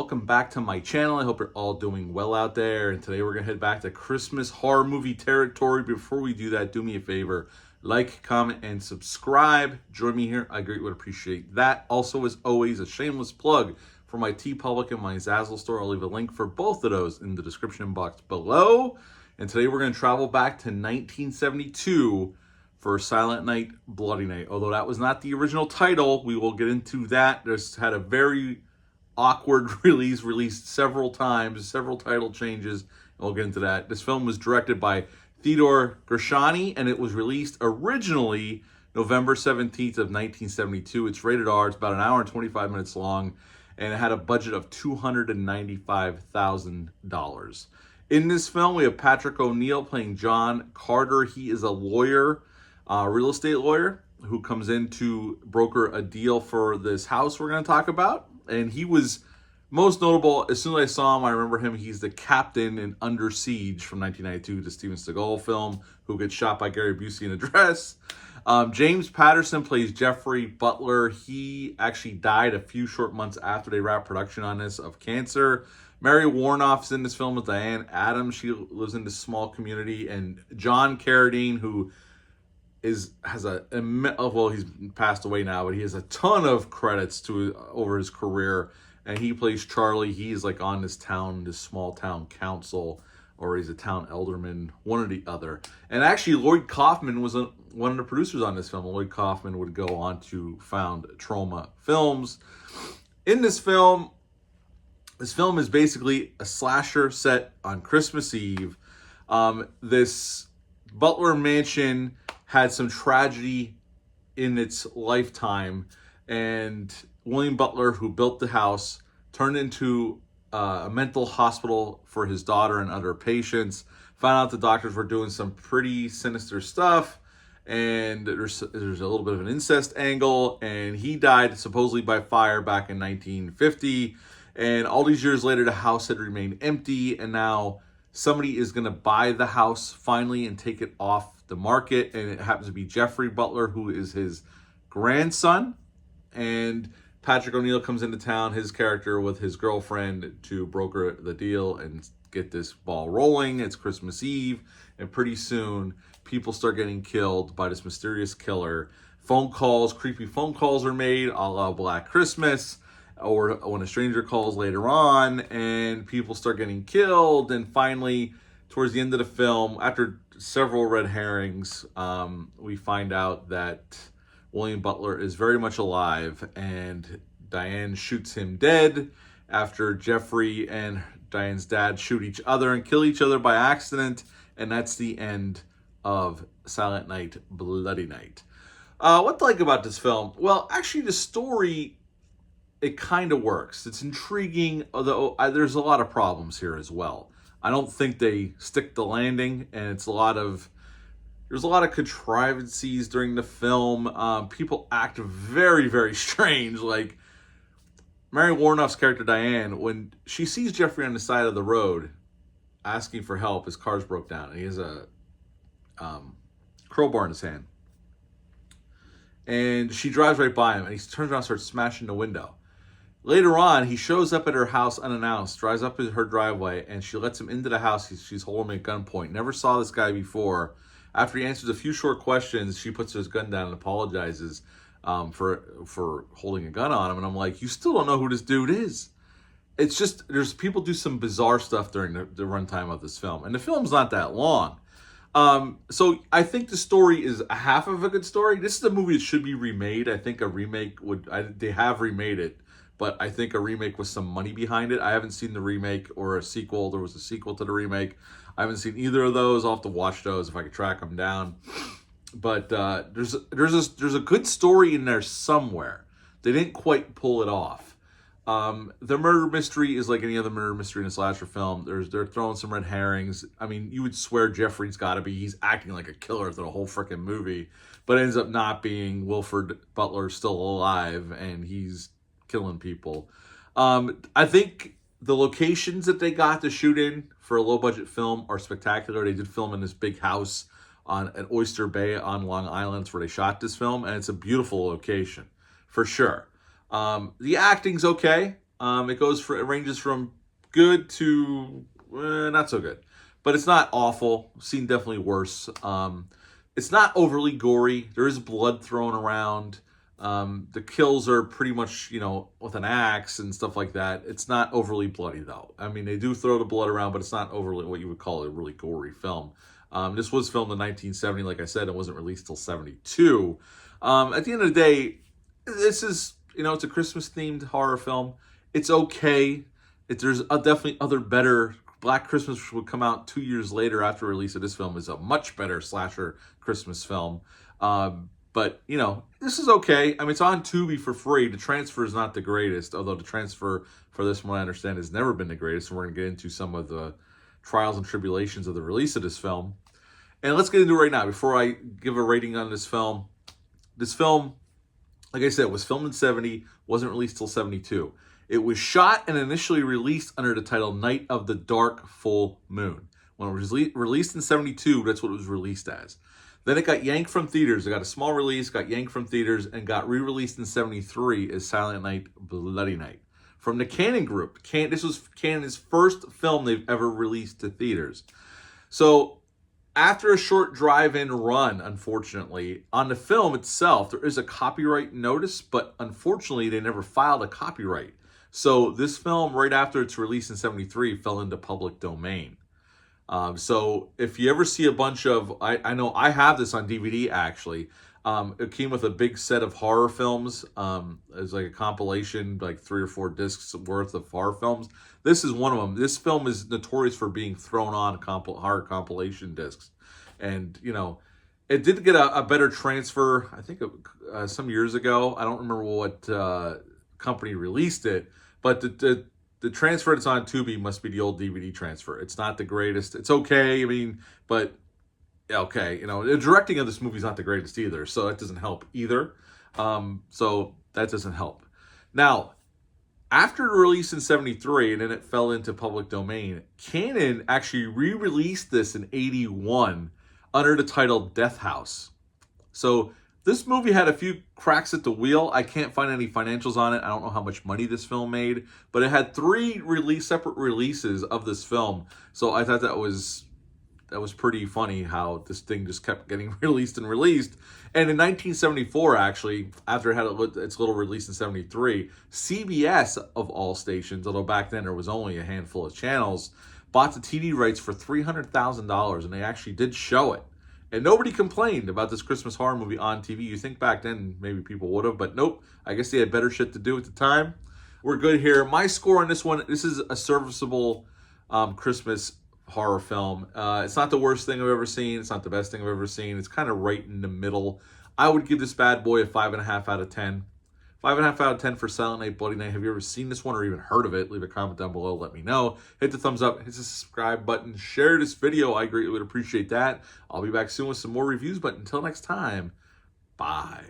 welcome back to my channel. I hope you're all doing well out there. And today we're going to head back to Christmas horror movie territory. Before we do that, do me a favor. Like, comment, and subscribe. Join me here. I greatly would appreciate that. Also, as always, a shameless plug for my TeePublic and my Zazzle store. I'll leave a link for both of those in the description box below. And today we're going to travel back to 1972 for Silent Night, Bloody Night. Although that was not the original title, we will get into that. There's had a very awkward release, released several times, several title changes, and we'll get into that. This film was directed by Theodore Gershani, and it was released originally November 17th of 1972. It's rated R. It's about an hour and 25 minutes long, and it had a budget of $295,000. In this film, we have Patrick O'Neal playing John Carter. He is a lawyer, real estate lawyer, who comes in to broker a deal for this house we're going to talk about. And he was most notable, as soon as I saw him, I remember him. He's the captain in Under Siege from 1992, the Steven Seagal film, who gets shot by Gary Busey in a dress. James Patterson plays Jeffrey Butler. He actually died a few short months after they wrapped production on this of cancer. Mary Warnoff's in this film with Diane Adams. She lives in this small community. And John Carradine, who he's passed away now, but he has a ton of credits over his career, and he plays Charlie. He's like on this small town council, or he's a town alderman, one or the other. And actually, Lloyd Kaufman was one of the producers on this film. Lloyd Kaufman would go on to found Troma Films. In this film is basically a slasher set on Christmas Eve. This Butler mansion had some tragedy in its lifetime, and William Butler, who built the house, turned into a mental hospital for his daughter and other patients. Found out the doctors were doing some pretty sinister stuff, and there's a little bit of an incest angle, and he died supposedly by fire back in 1950. And all these years later, the house had remained empty, and now somebody is going to buy the house finally and take it off the market, and it happens to be Jeffrey Butler, who is his grandson. And Patrick O'Neal comes into town, his character, with his girlfriend to broker the deal and get this ball rolling. It's Christmas Eve, and pretty soon people start getting killed by this mysterious killer. Creepy phone calls are made, a la Black Christmas, or When a Stranger Calls later on, and people start getting killed. And finally, towards the end of the film, after several red herrings, we find out that William Butler is very much alive, and Diane shoots him dead after Jeffrey and Diane's dad shoot each other and kill each other by accident. And that's the end of Silent Night, Bloody Night. What to like about this film? Well, actually, the story, it kind of works. It's intriguing, although there's a lot of problems here as well. I don't think they stick the landing, and there's a lot of contrivances during the film. People act very, very strange. Like Mary Warnoff's character Diane, when she sees Jeffrey on the side of the road asking for help, his car's broke down, and he has a crowbar in his hand, and she drives right by him, and he turns around and starts smashing the window. Later on, he shows up at her house unannounced, drives up her driveway, and she lets him into the house. She's holding him at gunpoint. Never saw this guy before. After he answers a few short questions, she puts his gun down and apologizes for holding a gun on him. And I'm like, you still don't know who this dude is. It's just, people do some bizarre stuff during the runtime of this film. And the film's not that long. So I think the story is a half of a good story. This is a movie that should be remade. I think a remake they have remade it, but I think a remake with some money behind it. I haven't seen the remake or a sequel. There was a sequel to the remake. I haven't seen either of those. I'll have to watch those if I could track them down. But there's a good story in there somewhere. They didn't quite pull it off. The murder mystery is like any other murder mystery in a slasher film. They're throwing some red herrings. I mean, you would swear Jeffrey's got to be. He's acting like a killer through the whole freaking movie, but it ends up not being. Wilford Butler's still alive, and he's killing people. I think the locations that they got to shoot in for a low-budget film are spectacular. They did film in this big house at Oyster Bay on Long Island. That's where they shot this film, and it's a beautiful location, for sure. The acting's okay. It ranges from good to not so good, but it's not awful. I've seen definitely worse. It's not overly gory. There is blood thrown around. The kills are pretty much, with an axe and stuff like that. It's not overly bloody, though. I mean, they do throw the blood around, but it's not overly what you would call a really gory film. This was filmed in 1970, like I said. It wasn't released till 72. At the end of the day, this is, it's a Christmas-themed horror film. It's okay. There's definitely other better. Black Christmas, which would come out 2 years later after release of this film, is a much better slasher Christmas film. But, this is okay. I mean, it's on Tubi for free. The transfer is not the greatest, although the transfer for this one, I understand, has never been the greatest. And we're going to get into some of the trials and tribulations of the release of this film. And let's get into it right now. Before I give a rating on this film, like I said, was filmed in 70, wasn't released till 72. It was shot and initially released under the title Night of the Dark Full Moon. When it was released in 72, that's what it was released as. Then it got yanked from theaters. It got a small release, got yanked from theaters, and got re-released in 73 as Silent Night, Bloody Night. From the Cannon Group. This was Cannon's first film they've ever released to theaters. So, after a short drive-in run, unfortunately, on the film itself, there is a copyright notice, but unfortunately, they never filed a copyright. So this film, right after its release in 73, fell into public domain. So if you ever see a bunch of, I know I have this on DVD actually. It came with a big set of horror films. It's like a compilation, like 3 or 4 discs worth of horror films. This is one of them. This film is notorious for being thrown on horror compilation discs. And, it did get a better transfer, I think, some years ago. I don't remember what company released it, but the transfer that's on Tubi must be the old DVD transfer. It's not the greatest. It's okay, but okay. The directing of this movie is not the greatest either, so that doesn't help either. So that doesn't help. Now, after the release in 73, and then it fell into public domain, Cannon actually re-released this in 81 under the title Death House. So this movie had a few cracks at the wheel. I can't find any financials on it. I don't know how much money this film made, but it had 3 separate releases of this film. So I thought that was pretty funny how this thing just kept getting released and released. And in 1974, actually, after it had its little release in 73, CBS, of all stations, although back then there was only a handful of channels, bought the TV rights for $300,000, and they actually did show it. And nobody complained about this Christmas horror movie on TV. You think back then maybe people would have, but nope. I guess they had better shit to do at the time. We're good here. My score on this one, this is a serviceable Christmas horror film. It's not the worst thing I've ever seen. It's not the best thing I've ever seen. It's kind of right in the middle. I would give this bad boy a 5.5 out of 10. 5.5 out of 10 for Silent Night, Bloody Night. Have you ever seen this one or even heard of it? Leave a comment down below. Let me know. Hit the thumbs up. Hit the subscribe button. Share this video. I greatly would appreciate that. I'll be back soon with some more reviews. But until next time, bye.